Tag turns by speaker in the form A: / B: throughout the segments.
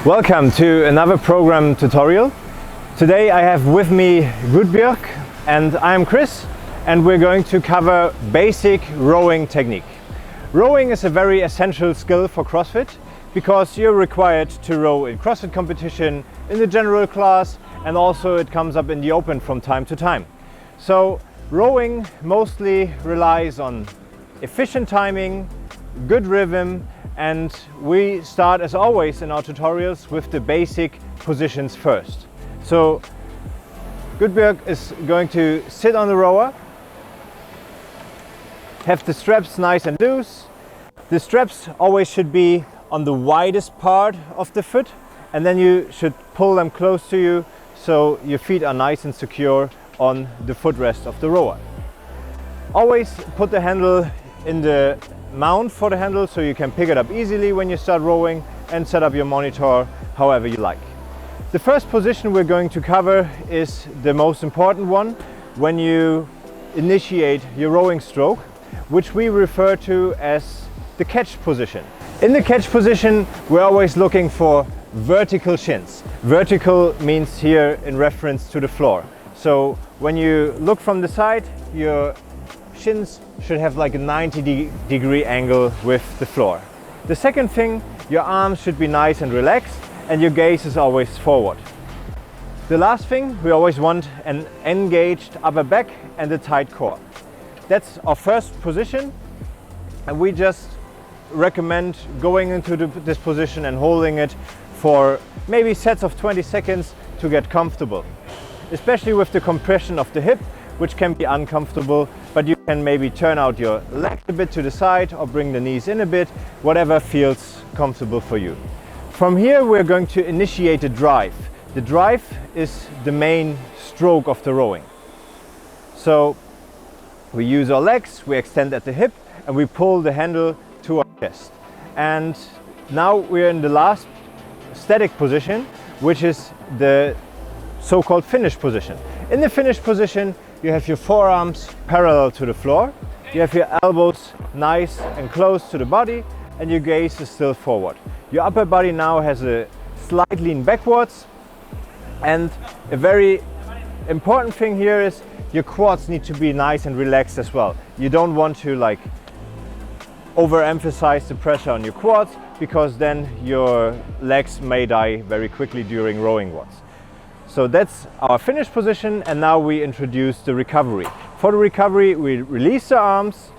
A: Welcome to another program tutorial. Today I have with me Gudbjörg and I'm Chris, and we're going to cover basic rowing technique. Rowing is a very essential skill for CrossFit because you're required to row in CrossFit competition, in the general class, and also it comes up in the open from time to time. So rowing mostly relies on efficient timing, good rhythm, and we start as always in our tutorials with the basic positions first. So Gudbjörg is going to sit on the rower, have the straps nice and loose. The straps always should be on the widest part of the foot, and then you should pull them close to you so your feet are nice and secure on the footrest of the rower. Always put the handle in the mount for the handle so you can pick it up easily when you start rowing, and set up your monitor however you like. The first position we're going to cover is the most important one when you initiate your rowing stroke, which we refer to as the catch position. In the catch position we're always looking for vertical shins. Vertical means here in reference to the floor. So when you look from the side, your shins should have like a 90-degree angle with the floor. The second thing, your arms should be nice and relaxed and your gaze is always forward. The last thing, we always want an engaged upper back and a tight core. That's our first position, and we just recommend going into this position and holding it for maybe sets of 20 seconds to get comfortable. Especially with the compression of the hip, which can be uncomfortable, but you can maybe turn out your legs a bit to the side or bring the knees in a bit, whatever feels comfortable for you. From here we're going to initiate a drive. The drive is the main stroke of the rowing. So we use our legs, we extend at the hip, and we pull the handle to our chest. And now we're in the last static position, which is the so-called finish position. In the finish position, you have your forearms parallel to the floor, you have your elbows nice and close to the body, and your gaze is still forward. Your upper body now has a slight lean backwards, and a very important thing here is your quads need to be nice and relaxed as well. You don't want to overemphasize the pressure on your quads, because then your legs may die very quickly during rowing watts. So that's our finish position, and now we introduce the recovery. For the recovery we release the arms,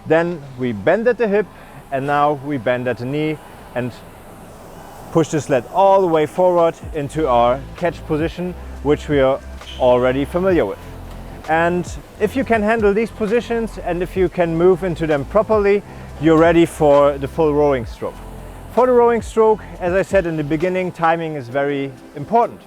A: then we bend at the hip, and now we bend at the knee and push the sled all the way forward into our catch position, which we are already familiar with. And if you can handle these positions and if you can move into them properly, you're ready for the full rowing stroke. For the rowing stroke, as I said in the beginning, timing is very important.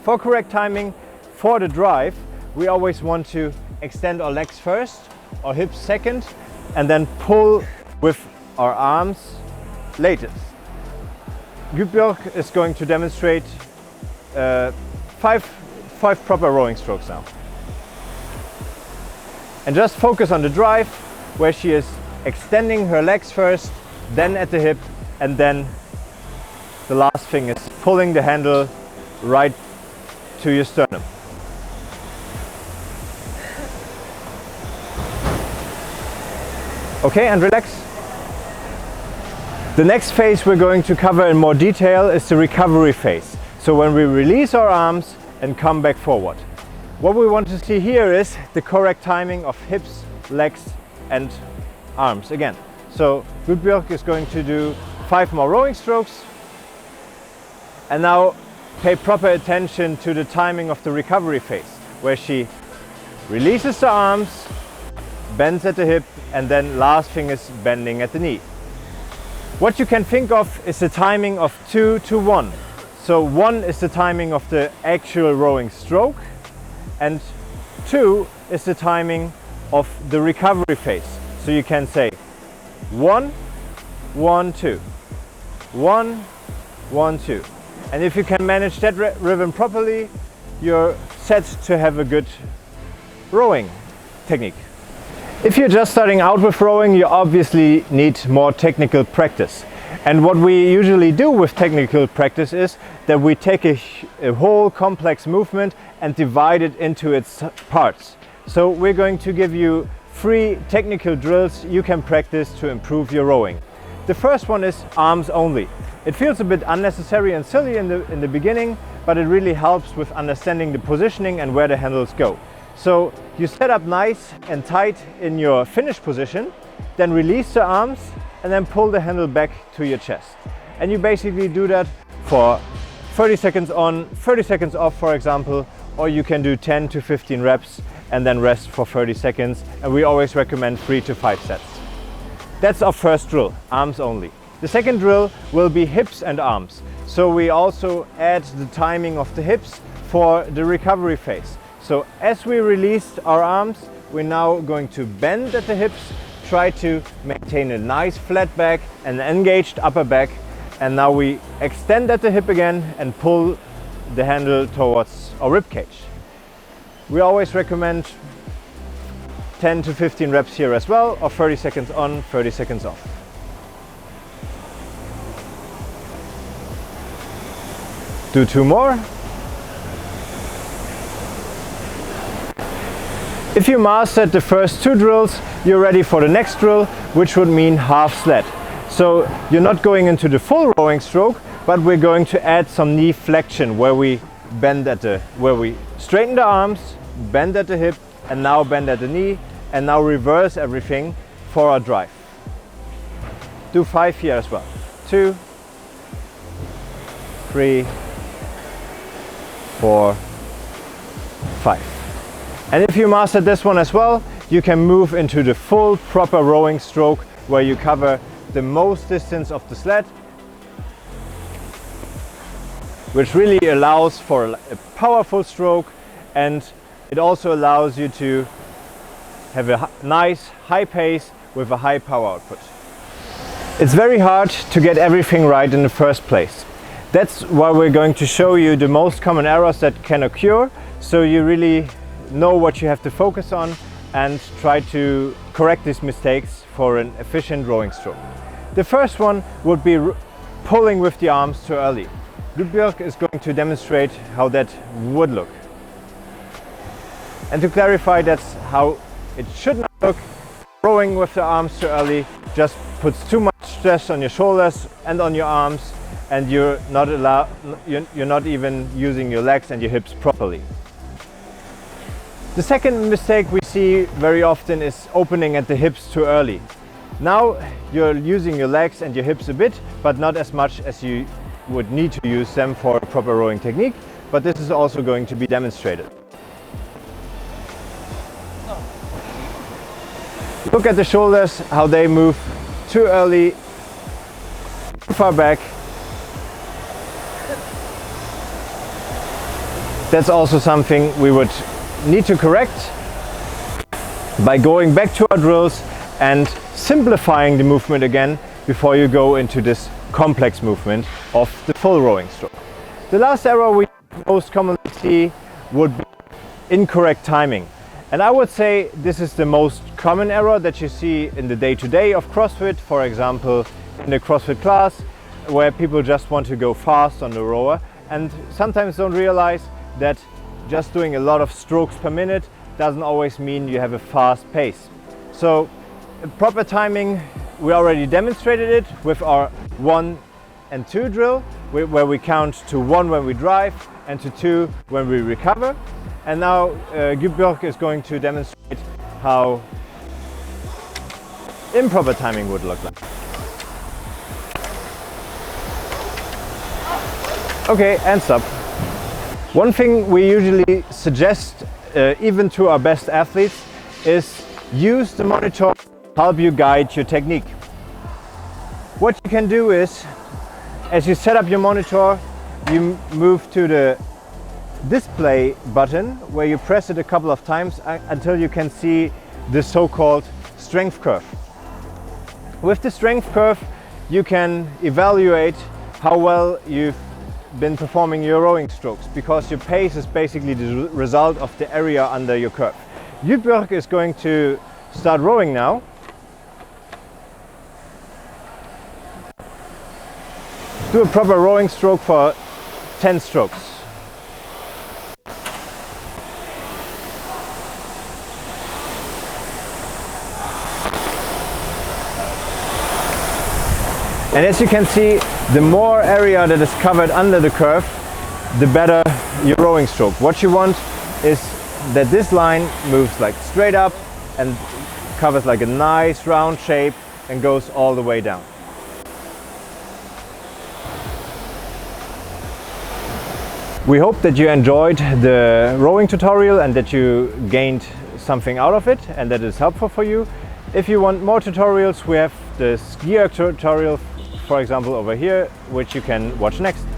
A: For correct timing, for the drive, we always want to extend our legs first, our hips second, and then pull with our arms latest. Gudbjörg is going to demonstrate five proper rowing strokes now. And just focus on the drive, where she is extending her legs first, then at the hip, and then the last thing is pulling the handle right to your sternum. Okay, and relax. The next phase we're going to cover in more detail is the recovery phase. So when we release our arms and come back forward. What we want to see here is the correct timing of hips, legs and arms again. So Gudbjörg is going to do 5 more rowing strokes, and now pay proper attention to the timing of the recovery phase, where she releases the arms, bends at the hip, and then last thing is bending at the knee. What you can think of is the timing of 2 to 1. So 1 is the timing of the actual rowing stroke, and 2 is the timing of the recovery phase. So you can say 1, 1, 2, 1, 1, 2. And if you can manage that rhythm properly, you're set to have a good rowing technique. If you're just starting out with rowing, you obviously need more technical practice. And what we usually do with technical practice is that we take a whole complex movement and divide it into its parts. So we're going to give you 3 technical drills you can practice to improve your rowing. The first one is arms only. It feels a bit unnecessary and silly in the beginning, but it really helps with understanding the positioning and where the handles go. So you set up nice and tight in your finish position, then release the arms and then pull the handle back to your chest. And you basically do that for 30 seconds on, 30 seconds off, for example, or you can do 10 to 15 reps and then rest for 30 seconds. And we always recommend 3 to 5 sets. That's our first drill, arms only. The second drill will be hips and arms. So we also add the timing of the hips for the recovery phase. So as we release our arms, we're now going to bend at the hips, try to maintain a nice flat back and engaged upper back. And now we extend at the hip again and pull the handle towards our rib cage. We always recommend 10 to 15 reps here as well, or 30 seconds on, 30 seconds off. Do 2 more. If you mastered the first 2 drills, you're ready for the next drill, which would mean half sled. So you're not going into the full rowing stroke, but we're going to add some knee flexion where we straighten the arms, bend at the hip, and now bend at the knee, and now reverse everything for our drive. Do 5 here as well. 2, 3, 4, 5. And if you master this one as well, you can move into the full proper rowing stroke where you cover the most distance of the sled, which really allows for a powerful stroke, and it also allows you to have a nice high pace with a high power output. It's very hard to get everything right in the first place. That's why we're going to show you the most common errors that can occur, so you really know what you have to focus on and try to correct these mistakes for an efficient rowing stroke. The first one would be pulling with the arms too early. Rowerg is going to demonstrate how that would look. And to clarify, that's how it should not look. Rowing with the arms too early just puts too much stress on your shoulders and on your arms, and you're not even using your legs and your hips properly. The second mistake we see very often is opening at the hips too early. Now you're using your legs and your hips a bit, but not as much as you would need to use them for a proper rowing technique, but this is also going to be demonstrated. Look at the shoulders, how they move too early, too far back. That's also something we would need to correct by going back to our drills and simplifying the movement again before you go into this complex movement of the full rowing stroke. The last error we most commonly see would be incorrect timing. And I would say this is the most common error that you see in the day-to-day of CrossFit, for example in the CrossFit class, where people just want to go fast on the rower and sometimes don't realize that just doing a lot of strokes per minute doesn't always mean you have a fast pace. So proper timing, we already demonstrated it with our 1 and 2 drill, where we count to 1 when we drive and to 2 when we recover. And now Rowerg is going to demonstrate how improper timing would look like. Okay, and stop. One thing we usually suggest, even to our best athletes, is use the monitor to help you guide your technique. What you can do is, as you set up your monitor, you move to the display button where you press it a couple of times until you can see the so-called strength curve. With the strength curve, you can evaluate how well you've been performing your rowing strokes, because your pace is basically the result of the area under your curve. Rowerg is going to start rowing now. do a proper rowing stroke for 10 strokes. And as you can see, the more area that is covered under the curve, the better your rowing stroke. What you want is that this line moves like straight up and covers like a nice round shape and goes all the way down. We hope that you enjoyed the rowing tutorial and that you gained something out of it and that it's helpful for you. If you want more tutorials, we have the skier tutorial, for example, over here, which you can watch next.